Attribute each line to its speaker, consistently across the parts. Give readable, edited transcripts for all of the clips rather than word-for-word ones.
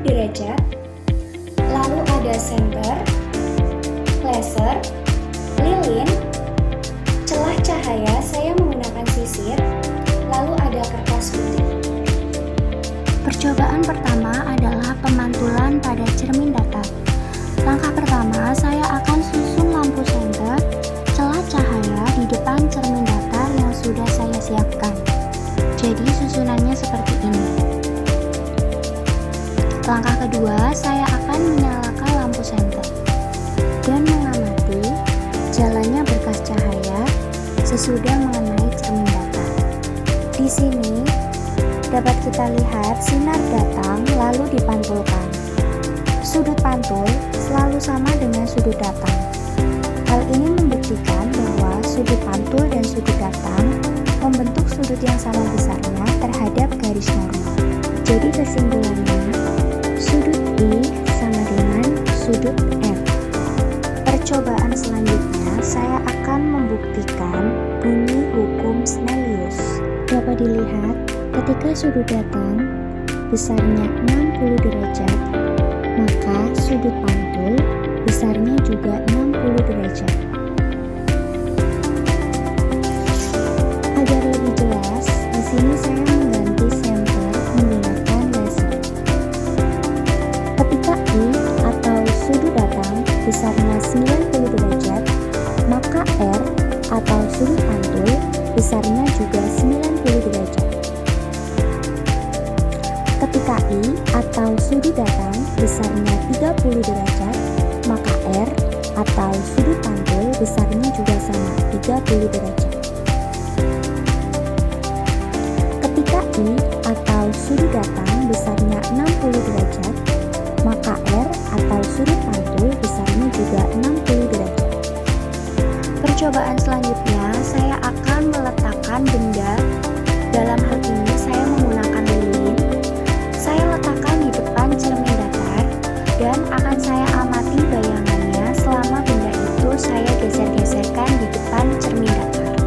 Speaker 1: derajat, lalu ada senter, laser, lilin, celah cahaya saya menggunakan sisir, lalu ada kertas putih.
Speaker 2: Percobaan pertama adalah pemantulan pada cermin datar. Langkah pertama, saya akan susun lampu senter, celah cahaya di depan cermin datar yang sudah saya siapkan. Jadi susunannya seperti ini. Langkah kedua, saya akan menyalakan lampu senter dan mengamati jalannya berkas cahaya sesudah mengenai cermin datar. Di sini dapat kita lihat sinar datang lalu dipantulkan. Sudut pantul selalu sama dengan sudut datang. Hal ini membuktikan bahwa sudut pantul dan sudut datang membentuk sudut yang sama besarnya terhadap garis normal. Jadi kesimpulannya, sudut I sama dengan sudut F. Percobaan selanjutnya, saya akan membuktikan bunyi hukum Snellius. Dapat dilihat, ketika sudut datang besarnya 60 derajat, maka sudut pantul besarnya juga 60 derajat. Agar lebih jelas, di sini saya mengganti senter menggunakan laser. Ketika I atau sudut datang besarnya 90 derajat, maka R atau sudut pantul besarnya juga 90 derajat. Ketika I atau sudut datang besarnya 30 derajat, maka R atau sudut pantul besarnya juga sama 30 derajat. Ketika I atau sudut datang besarnya 60 derajat, maka R atau sudut pantul besarnya juga 60 derajat. Percobaan selanjutnya, saya akan meletakkan benda. Dalam hal ini saya menggunakan lilin. Saya letakkan di depan cermin datar dan akan saya amati bayangannya selama benda itu saya geser-geserkan di depan cermin datar.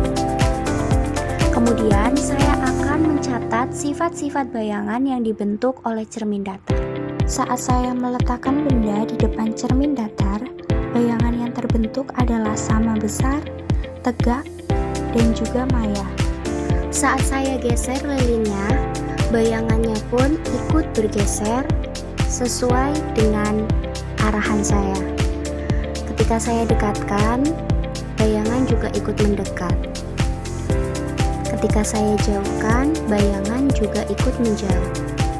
Speaker 2: Kemudian saya akan mencatat sifat-sifat bayangan yang dibentuk oleh cermin datar. Saat saya meletakkan benda di depan cermin datar, bayangan yang terbentuk adalah sama besar, tegak, dan juga maya. Saat saya geser lilinnya, bayangannya pun ikut bergeser sesuai dengan arahan saya. Ketika saya dekatkan, bayangan juga ikut mendekat. Ketika saya jauhkan, bayangan juga ikut menjauh.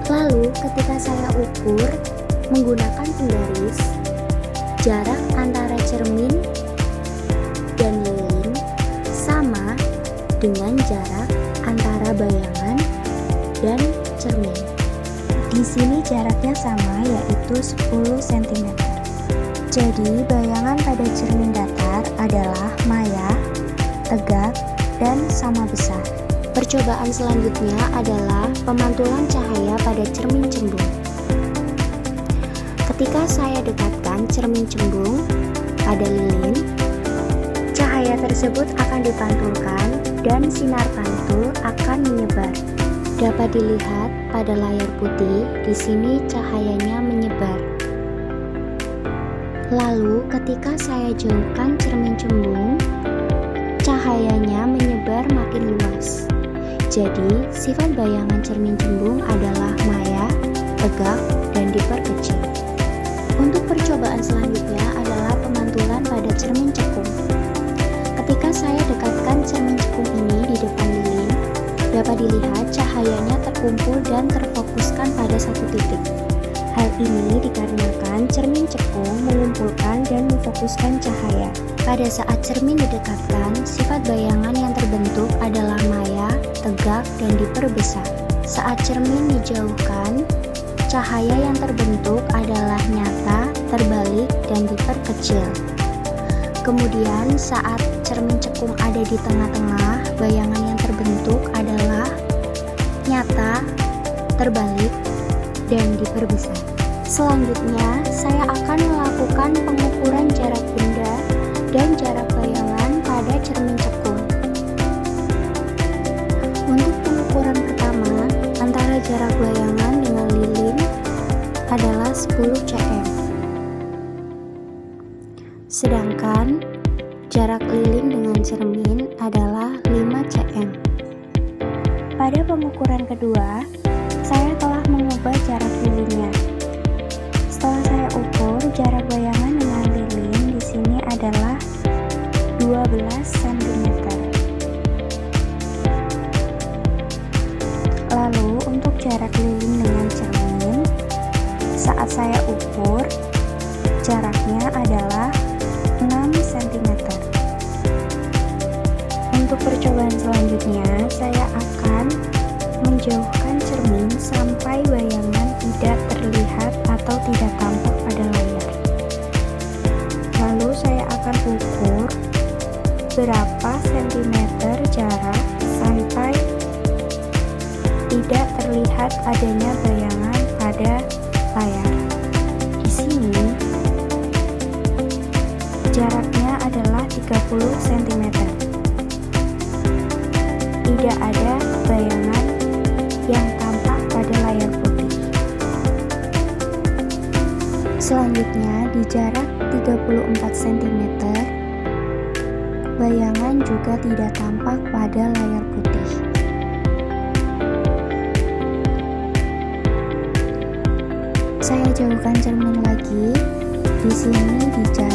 Speaker 2: Lalu ketika saya ukur menggunakan penggaris, jarak antara cermin dan lilin sama dengan jarak antara bayangan dan cermin. Di sini jaraknya sama, yaitu 10 cm. Jadi bayangan pada cermin datar adalah maya, tegak, dan sama besar. Percobaan selanjutnya adalah pemantulan cahaya pada cermin cembung. Ketika saya dekatkan cermin cembung pada lilin, cahaya tersebut akan dipantulkan dan sinar pantul akan menyebar. Dapat dilihat pada layar putih, di sini cahayanya menyebar. Lalu ketika saya jauhkan cermin cembung, cahayanya menyebar makin luas. Jadi, sifat bayangan cermin cembung adalah maya, tegak, dan diperkecil. Untuk percobaan selanjutnya adalah pemantulan pada cermin cekung. Ketika saya dekatkan cermin cekung ini di depan lilin, dapat dilihat cahayanya terkumpul dan terfokuskan pada satu titik. Hal ini dikarenakan cermin cekung mengumpulkan dan memfokuskan cahaya. Pada saat cermin didekatkan, sifat bayangan yang terbentuk adalah maya, tegak, dan diperbesar. Saat cermin dijauhkan, cahaya yang terbentuk adalah nyata, terbalik, dan diperkecil. Kemudian saat cermin cekung ada di tengah-tengah, bayangan yang terbentuk adalah nyata, terbalik, dan diperbesar. Selanjutnya, saya akan melakukan pengukuran jarak benda dan jarak bayangan pada cermin cekung. Untuk pengukuran pertama, antara jarak bayangan dengan lilin adalah 10 cm. Sedangkan jarak lilin dengan cermin adalah 5 cm. Pada pengukuran kedua, saya telah mengubah jarak lilinnya. Setelah saya ukur, jarak bayangan dengan lilin di sini adalah 12 cm. Lalu untuk jarak lilin dengan cermin, saat saya ukur, jaraknya adalah 6 cm. Untuk percobaan selanjutnya, saya akan menjauhkan cermin sampai bayangan tidak terlihat atau tidak tampak pada layar. Lalu saya akan ukur berapa sentimeter jarak sampai tidak terlihat adanya bayangan pada layar. Di sini jaraknya adalah 30 cm. Tidak ada bayangan yang tampak pada layar putih. Selanjutnya di jarak 34 cm, bayangan juga tidak tampak pada layar putih. Saya jauhkan cermin lagi. Di sini di jarak